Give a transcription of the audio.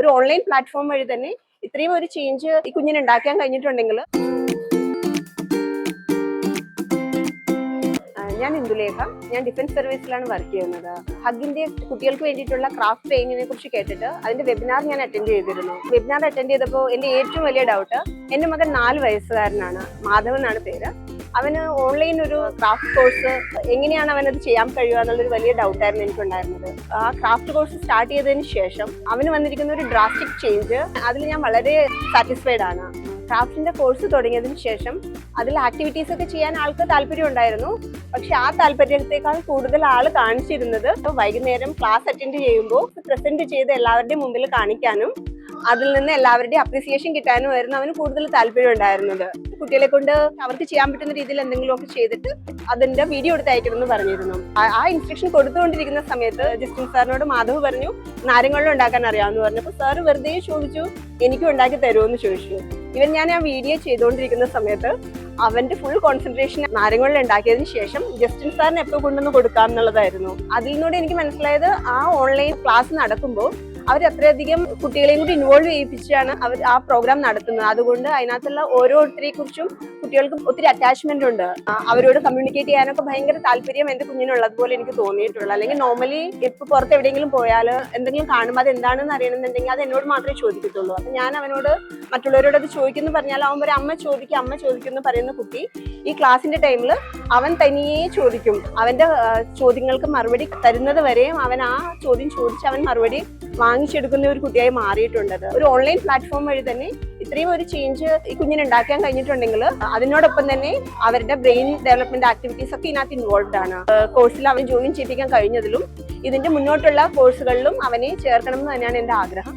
ഒരു online platform വഴി തന്നെ ഇത്രയും ഒരു ചേഞ്ച് ഈ കുഞ്ഞിന് ഉണ്ടാക്കാൻ കഴിഞ്ഞിട്ടുണ്ടെങ്കിൽ. ഞാൻ ഇന്ദുലേഖ, ഞാൻ ഡിഫൻസ് സർവീസിലാണ് വർക്ക് ചെയ്യുന്നത്. ഹഗിന്റെ കുട്ടികൾക്ക് വേണ്ടിയിട്ടുള്ള ക്രാഫ്റ്റ് ട്രെയിനിങ്ങിനെ കുറിച്ച് കേട്ടിട്ട് അതിന്റെ വെബിനാർ ഞാൻ അറ്റൻഡ് ചെയ്തിരുന്നു. വെബിനാർ അറ്റൻഡ് ചെയ്തപ്പോൾ എന്റെ ഏറ്റവും വലിയ ഡൗട്ട്, എന്റെ മകൻ 4 വയസ്സുകാരനാണ്, മാധവൻ എന്നാണ് പേര്. അവന് ഓൺലൈൻ ഒരു ക്രാഫ്റ്റ് കോഴ്സ് എങ്ങനെയാണ് അവനത് ചെയ്യാൻ കഴിയുക എന്നുള്ളൊരു വലിയ ഡൗട്ടായിരുന്നു എനിക്കുണ്ടായിരുന്നത്. ആ ക്രാഫ്റ്റ് കോഴ്സ് സ്റ്റാർട്ട് ചെയ്തതിന് ശേഷം അവന് വന്നിരിക്കുന്ന ഒരു ഡ്രാസ്റ്റിക് ചേഞ്ച്, അതിൽ ഞാൻ വളരെ സാറ്റിസ്ഫൈഡ് ആണ്. ക്രാഫ്റ്റിന്റെ കോഴ്സ് തുടങ്ങിയതിന് ശേഷം അതിൽ ആക്ടിവിറ്റീസ് ഒക്കെ ചെയ്യാൻ ആൾക്ക് താല്പര്യം ഉണ്ടായിരുന്നു. പക്ഷെ ആ താല്പര്യത്തെക്കാൾ കൂടുതൽ ആൾ കാണിച്ചിരുന്നത് വൈകുന്നേരം ക്ലാസ് അറ്റൻഡ് ചെയ്യുമ്പോൾ പ്രസന്റ് ചെയ്ത് എല്ലാവരുടെയും മുമ്പിൽ കാണിക്കാനും അതിൽ നിന്ന് എല്ലാവരുടെയും അപ്രീസിയേഷൻ കിട്ടാനുമായിരുന്നു അവന് കൂടുതൽ താല്പര്യം ഉണ്ടായിരുന്നത്. കുട്ടികളെ കൊണ്ട് അവർക്ക് ചെയ്യാൻ പറ്റുന്ന രീതിയിൽ എന്തെങ്കിലുമൊക്കെ ചെയ്തിട്ട് അതിന്റെ വീഡിയോ എടുത്ത് അയക്കണം എന്ന് പറഞ്ഞിരുന്നു. ആ ഇൻസ്ട്രക്ഷൻ കൊടുത്തുകൊണ്ടിരിക്കുന്ന സമയത്ത് ജസ്റ്റിൻ സാറിനോട് മാധവ് പറഞ്ഞു നാരങ്ങളും ഉണ്ടാക്കാൻ അറിയാമെന്ന് പറഞ്ഞപ്പോൾ സാറ് വെറുതെ ചോദിച്ചു എനിക്കും ഉണ്ടാക്കി തരുമെന്ന് ചോദിച്ചു. ഞാൻ ആ വീഡിയോ ചെയ്തുകൊണ്ടിരിക്കുന്ന സമയത്ത് അവന്റെ ഫുൾ കോൺസെൻട്രേഷൻ നാരങ്ങളിൽ ഉണ്ടാക്കിയതിന് ശേഷം ജസ്റ്റിൻ സാറിന് എപ്പോൾ കൊണ്ടുവന്ന് കൊടുക്കാം എന്നുള്ളതായിരുന്നു. അതിൽ നിന്നൂടെ എനിക്ക് മനസ്സിലായത് ആ ഓൺലൈൻ ക്ലാസ് നടക്കുമ്പോൾ അവർ അത്രയധികം കുട്ടികളെയും കൂടി ഇൻവോൾവ് ചെയ്യിപ്പിച്ചാണ് അവർ ആ പ്രോഗ്രാം നടത്തുന്നത്. അതുകൊണ്ട് അതിനകത്തുള്ള ഓരോരുത്തരെ കുറിച്ചും കുട്ടികൾക്ക് ഒത്തിരി അറ്റാച്ച്മെന്റ് ഉണ്ട്. അവരോട് കമ്മ്യൂണിക്കേറ്റ് ചെയ്യാനൊക്കെ ഭയങ്കര താല്പര്യം എന്റെ കുഞ്ഞിനുള്ളതുപോലെ എനിക്ക് തോന്നിയിട്ടുള്ളൂ. അല്ലെങ്കിൽ നോർമലി ഇപ്പൊ പുറത്ത് എവിടെയെങ്കിലും പോയാൽ എന്തെങ്കിലും കാണുമ്പോൾ അത് എന്താണെന്ന് അറിയണമെന്നുണ്ടെങ്കിൽ അത് എന്നോട് മാത്രമേ ചോദിക്കത്തുള്ളൂ. അപ്പൊ ഞാൻ അവനോട് മറ്റുള്ളവരോട് അത് ചോദിക്കുന്നു പറഞ്ഞാൽ അവൻ ഒരു അമ്മ ചോദിക്കും എന്ന് പറയുന്ന കുട്ടി ഈ ക്ലാസിന്റെ ടൈമിൽ അവൻ തനിയെ ചോദിക്കും. അവന്റെ ചോദ്യങ്ങൾക്ക് മറുപടി തരുന്നത് വരെയും അവൻ ആ ചോദ്യം ചോദിച്ച് അവൻ മറുപടി വാങ്ങിച്ചെടുക്കുന്ന ഒരു കുട്ടിയായി മാറിയിട്ടുണ്ട്. ഒരു ഓൺലൈൻ പ്ലാറ്റ്ഫോം വഴി തന്നെ ഇത്രയും ഒരു ചേഞ്ച് ഈ കുഞ്ഞിന് ഉണ്ടാക്കാൻ കഴിഞ്ഞിട്ടുണ്ടെങ്കിൽ അതിനോടൊപ്പം തന്നെ അവരുടെ ബ്രെയിൻ ഡെവലപ്മെന്റ് ആക്ടിവിറ്റീസ് ഒക്കെ ഇതിനകത്ത് ഇൻവോൾവ് ആണ്. കോഴ്സിൽ അവൻ ജോയിൻ ചെയ്യിപ്പിക്കാൻ കഴിഞ്ഞതിലും ഇതിന്റെ മുന്നോട്ടുള്ള കോഴ്സുകളിലും അവനെ ചേർക്കണം എന്ന് തന്നെയാണ് എന്റെ ആഗ്രഹം.